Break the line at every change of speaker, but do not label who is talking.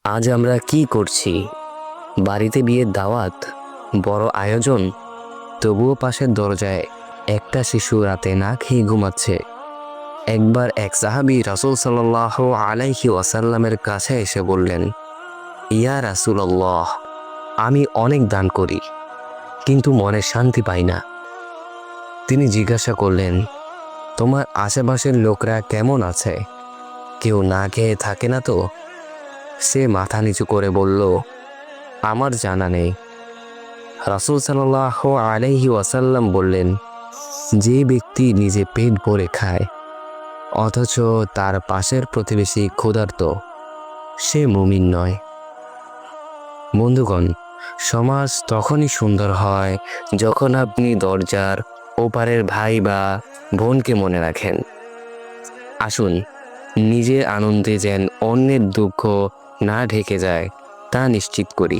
আজ আমরা কি করছি? বাড়িতে বিয়ের দাওয়াত, বড় আয়োজন, তবুও পাশের দরজায় একটা শিশু রাতে না খেয়ে ঘুমাচ্ছে। একবার এক সাহাবী রাসূল সাল্লাল্লাহু আলাইহি ওয়াসাল্লামের কাছে এসে বললেন, ইয়া রাসূলুল্লাহ, আমি অনেক দান করি, কিন্তু মনে শান্তি পাই না। তিনি জিজ্ঞাসা করলেন, তোমার আশেপাশের লোকরা কেমন আছে? কেউ না খেয়ে থাকে না তো? সে মাথা নিচু করে বলল, আমার জানা নেই। রাসূল সাল্লাল্লাহু আলাইহি ওয়াসাল্লাম বললেন, যে ব্যক্তি নিজে পেট ভরে খায় অথচ তার পাশের প্রতিবেশী ক্ষুধার্ত, সে মুমিন নয়। বন্ধুগণ, সমাজ তখনই সুন্দর হয় যখন আপনি দরজার ওপারের ভাই বা বোনকে মনে রাখেন। আসুন, নিজের আনন্দে যেন অন্যের দুঃখ না ঢেকে যায় তা নিশ্চিত করি।